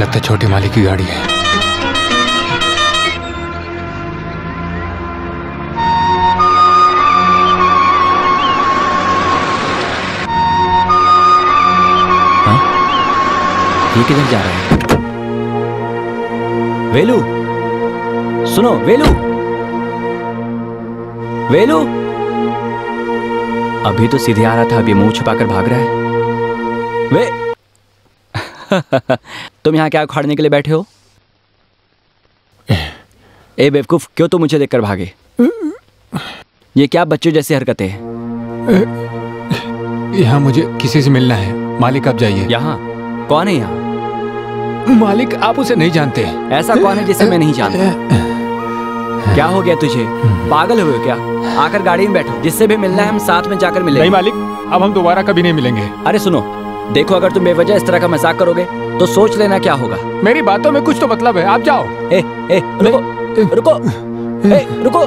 लगता है छोटे मालिक की गाड़ी है। ये किधर जा रहा है? वेलू, सुनो वेलू, वेलू। अभी तो सीधे आ रहा था, अभी मुंह छुपाकर भाग रहा है। वे तुम यहाँ क्या उखाड़ने के लिए बैठे हो? ए बेवकूफ, क्यों तुम मुझे देखकर भागे? ये क्या बच्चों जैसी हरकतें हैं? यहाँ मुझे किसी से मिलना है। मालिक आप जाइए। यहाँ कौन है? यहाँ मालिक आप उसे नहीं जानते। ऐसा कौन है जिसे मैं नहीं जानता? क्या हो गया तुझे? पागल हुए हो क्या? आकर गाड़ी में बैठो, जिससे भी मिलना है हम साथ में जाकर मिलेंगे। नहीं मालिक, अब हम दोबारा कभी नहीं मिलेंगे। अरे सुनो, देखो अगर तुम बेवजह इस तरह का मजाक करोगे तो सोच लेना क्या होगा। मेरी बातों में कुछ तो मतलब है, आप जाओ। रुको रुको, रुको।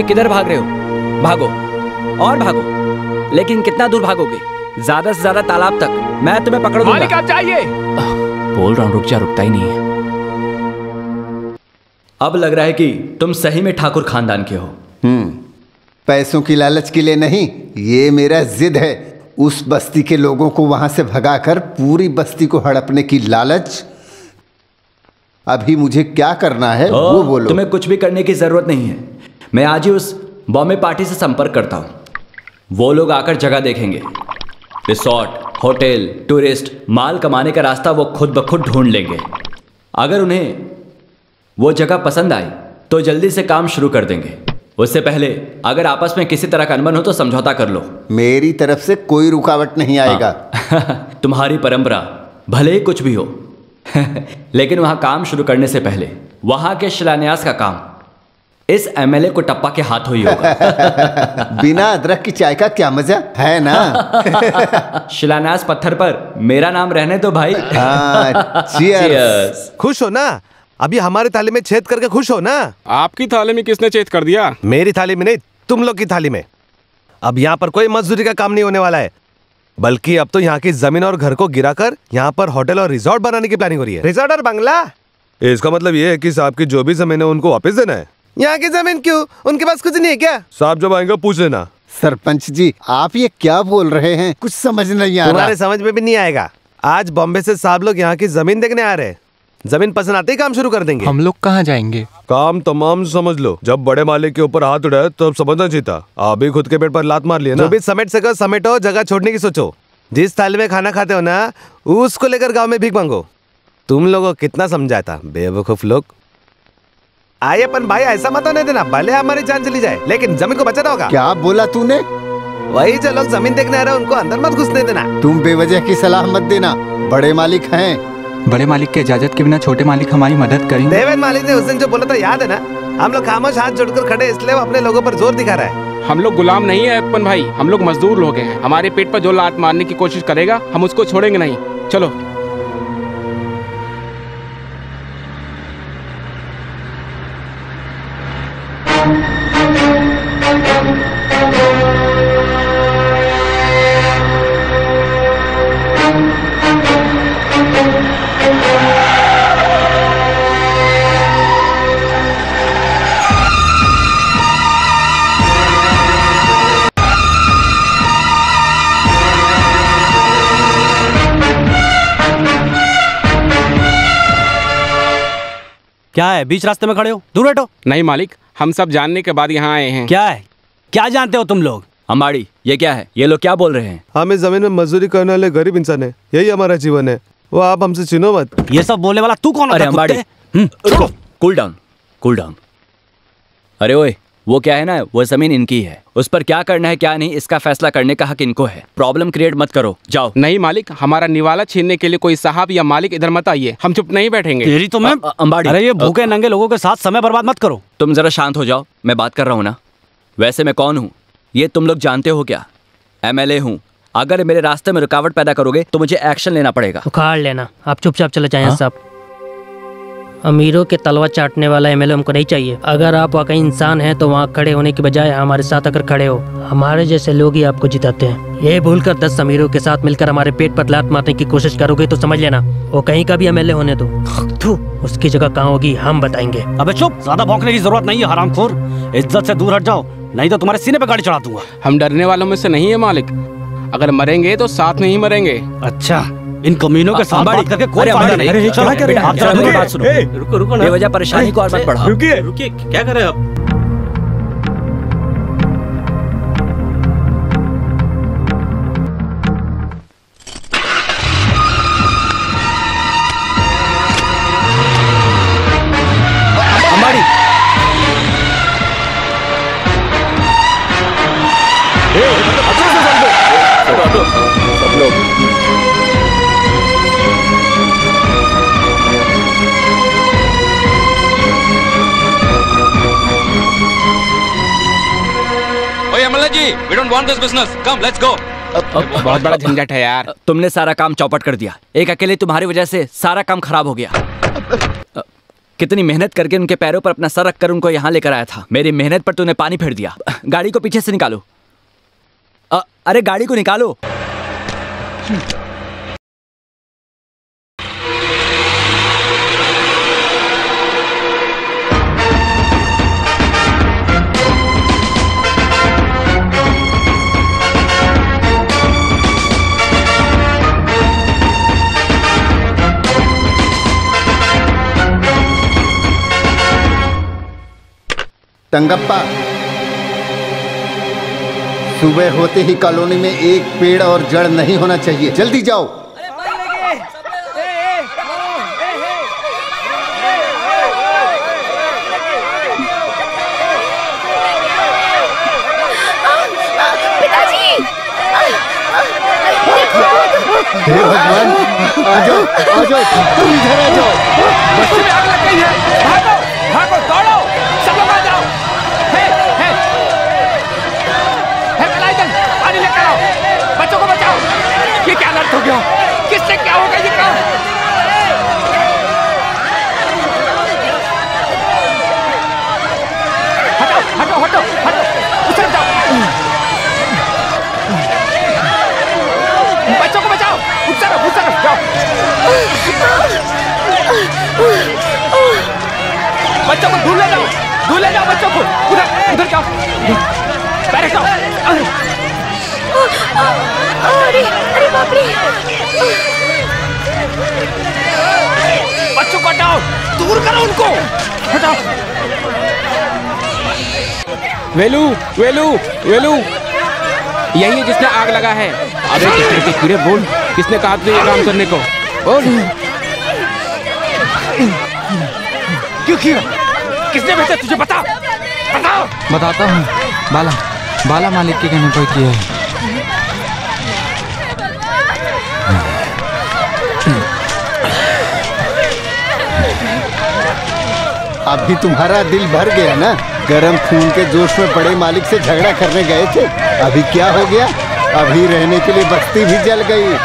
किधर भाग रहे हो? भागो और भागो, लेकिन कितना दूर भागोगे? ज्यादा से ज्यादा तालाब तक। मैं तुम्हें पकड़ लूंगा। मालिक आप जाइए। बोल रहा हूँ रुक जा, रुकता ही नहीं है। अब लग रहा है कि तुम सही में ठाकुर खानदान के हो। पैसों की लालच के लिए नहीं, ये मेरा जिद है। उस बस्ती के लोगों को वहां से भगाकर पूरी बस्ती को हड़पने की लालच। अभी मुझे क्या करना है वो बोलो। तुम्हें कुछ भी करने की जरूरत नहीं है। मैं आज ही उस बॉम्बे पार्टी से संपर्क करता हूं। वो लोग आकर जगह देखेंगे, रिसोर्ट, होटल, टूरिस्ट, माल कमाने का रास्ता वो खुद ब खुद ढूंढ लेंगे। अगर उन्हें वो जगह पसंद आई तो जल्दी से काम शुरू कर देंगे। उससे पहले अगर आपस में किसी तरह का अनबन हो तो समझौता कर लो। मेरी तरफ से कोई रुकावट नहीं आएगा। तुम्हारी परंपरा भले ही कुछ भी हो लेकिन वहां काम शुरू करने से पहले वहां के शिलान्यास का काम इस एमएलए को टप्पा के हाथों ही होगा। बिना अदरक की चाय का क्या मजा है ना। शिलान्यास पत्थर पर मेरा नाम रहने दो भाई। चीयर्स। खुश हो ना? अभी हमारी थाली में छेद करके खुश हो ना? आपकी थाली में किसने छेद कर दिया? मेरी थाली में नहीं, तुम लोग की थाली में। अब यहाँ पर कोई मजदूरी का काम नहीं होने वाला है, बल्कि अब तो यहाँ की जमीन और घर को गिराकर यहाँ पर होटल और रिजॉर्ट बनाने की प्लानिंग हो रही है। रिजॉर्ट और बंगला? इसका मतलब ये है कि साहब की जो भी जमीन है उनको वापस देना है। यहाँ की जमीन क्यों? उनके पास कुछ नहीं है क्या? साहब जब आएंगे पूछ लेना। सरपंच जी आप ये क्या बोल रहे हैं? कुछ समझ नहीं आ रहा। तुम्हारे समझ में भी नहीं आएगा। आज बॉम्बे से साहब लोग यहाँ की जमीन देखने आ रहे हैं। जमीन पसंद आते ही काम शुरू कर देंगे। हम लोग कहाँ जाएंगे? काम तमाम समझ लो। जब बड़े मालिक के ऊपर हाथ उठाए तो समझना चाहिए था। आप भी खुद के पेट पर लात मार लिए ना। जो भी समेट सको समेटो, जगह छोड़ने की सोचो। जिस थाली में खाना खाते हो ना उसको लेकर गांव में भीख मांगो। तुम लोगों को कितना समझाया था बेवकूफ लोग। आइए अपन भाई, ऐसा मत होने देना, भले हमारी जान चली जाए लेकिन जमीन को बचाना होगा। क्या बोला तूने? वही जो लोग जमीन देखने आ रहे हैं उनको अंदर मत घुसने देना। तुम बेवजह की सलाह मत देना, बड़े मालिक हैं। बड़े मालिक के इजाजत के बिना छोटे मालिक हमारी मदद करेंगे। देवेंद्र मालिक ने उस दिन जो बोला था याद है ना? हम लोग खामोश हाथ जोड़कर खड़े, इसलिए वो अपने लोगों पर जोर दिखा रहा है। हम लोग गुलाम नहीं है अपन भाई, हम लोग मजदूर लोग हैं। हमारे पेट पर जो लात मारने की कोशिश करेगा हम उसको छोड़ेंगे नहीं। चलो। क्या है? बीच रास्ते में खड़े हो, दूर हटो। नहीं मालिक, हम सब जानने के बाद यहाँ आए हैं। क्या है? क्या जानते हो तुम लोग? अम्बाड़ी, ये क्या है? ये लोग क्या बोल रहे हैं? हम इस जमीन में मजदूरी करने वाले गरीब इंसान है, यही हमारा जीवन है। वो आप हमसे छीनो मत। ये सब बोलने वाला तू कौन? अरे अम्बाड़ी, रुको, कूल डाउन, कूल डाउन। अरे ओए, वो क्या है ना, वो जमीन इनकी है। उस पर क्या करना है क्या नहीं इसका फैसला करने का हक इनको है। प्रॉब्लम क्रिएट मत करो, जाओ। नहीं मालिक, हमारा निवाला छीनने के लिए कोई साहब या मालिक इधर मत आइए, हम चुप नहीं बैठेंगे। तेरी तो मैं अम्बाड़ी। अरे ये भूखे नंगे लोगों के साथ समय बर्बाद मत करो। तुम जरा शांत हो जाओ, मैं बात कर रहा हूँ ना। वैसे मैं कौन हूँ ये तुम लोग जानते हो क्या? एमएलए हूँ। अगर मेरे रास्ते में रुकावट पैदा करोगे तो मुझे एक्शन लेना पड़ेगा। उखाड़ लेना। आप चुपचाप चले जाएं साहब। अमीरों के तलवा चाटने वाला एमएलए हमको नहीं चाहिए। अगर आप वाकई इंसान हैं तो वहाँ खड़े होने के बजाय हमारे साथ अगर खड़े हो, हमारे जैसे लोग ही आपको जिताते हैं। ये भूलकर 10 अमीरों के साथ मिलकर हमारे पेट पर लात मारने की कोशिश करोगे तो समझ लेना वो कहीं का भी एमएलए होने दो, उसकी जगह कहाँ होगी हम बताएंगे। अबे चुप, ज्यादा भौंकने की जरूरत नहीं है हरामखोर। इज्जत से दूर हट जाओ, नहीं तो तुम्हारे सीने पे गाड़ी चढ़ा दूंगा। हम डरने वालों में से नहीं है मालिक, अगर मरेंगे तो साथ में ही मरेंगे। अच्छा, इन कमीनों के साथ बात करके कोई फायदा नहीं। अरे चलो, आप जरा मेरी बात सुनो। रुको रुको, बेवजह परेशानी को और मत बढ़ाओ। रुकिए रुकिए, क्या कर रहे हैं आप? We don't want this business. Come, let's go. बहुत बड़ा झंझट है यार। तुमने सारा काम चौपट कर दिया। एक अकेले तुम्हारी वजह से सारा काम खराब हो गया। कितनी मेहनत करके उनके पैरों पर अपना सर रखकर उनको यहाँ लेकर आया था। मेरी मेहनत पर तूने पानी फेर दिया। गाड़ी को पीछे से निकालो। अरे गाड़ी को निकालो। तंगप्पा, सुबह होते ही कॉलोनी में एक पेड़ और जड़ नहीं होना चाहिए। जल्दी जाओ। पिताजी, हे भगवान, आ जाओ आ जाओ, तुम इधर आ जाओ। बच्चे में आग लग गई है। भागो भागो, दौड़ो, सब लोग आ जाओ। पानी लेकर आओ, बच्चों को बचाओ। ये क्या लड़त हो गया? किससे क्या होगा ये काम? हटो हटो हटो हटो, उतर जाओ। बच्चों को बचाओ, उतर उतर जाओ। बच्चों को ढूंढ ले जाओ बच्चों को। उधर उधर जाओ, बैठ जाओ। अरे अरे बाप रे, बच्चों को हटाओ, दूर करो उनको, हटाओ। वेलू वेलू वेलू, यही है जिसने आग लगा है। अबे कितने के कीड़े, बोल किसने कहा तुझे ये काम करने को? बोल क्यों किया? किसने भेजा तुझे? बता बताओ। बताता हूँ। बाला मालिक के कहने पर किया है। अभी तुम्हारा दिल भर गया ना? गरम खून के जोश में बड़े मालिक से झगड़ा करने गए थे, अभी क्या हो गया? अभी रहने के लिए बस्ती भी जल गई।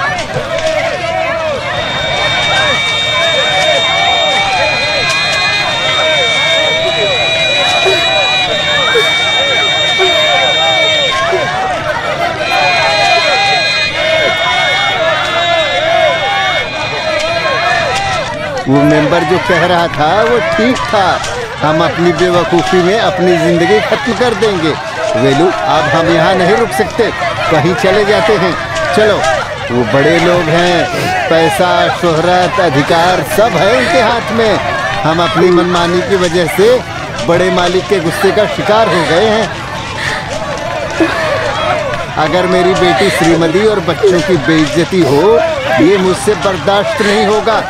वो मेंबर जो कह रहा था वो ठीक था। हम अपनी बेवकूफ़ी में अपनी जिंदगी खत्म कर देंगे। वेलू, अब हम यहाँ नहीं रुक सकते, कहीं चले जाते हैं। चलो, वो बड़े लोग हैं, पैसा, शोहरत, अधिकार सब है उनके हाथ में। हम अपनी मनमानी की वजह से बड़े मालिक के गुस्से का शिकार हो गए हैं। अगर मेरी बेटी श्रीमती और बच्चों की बेइज्जती हो, ये मुझसे बर्दाश्त नहीं होगा।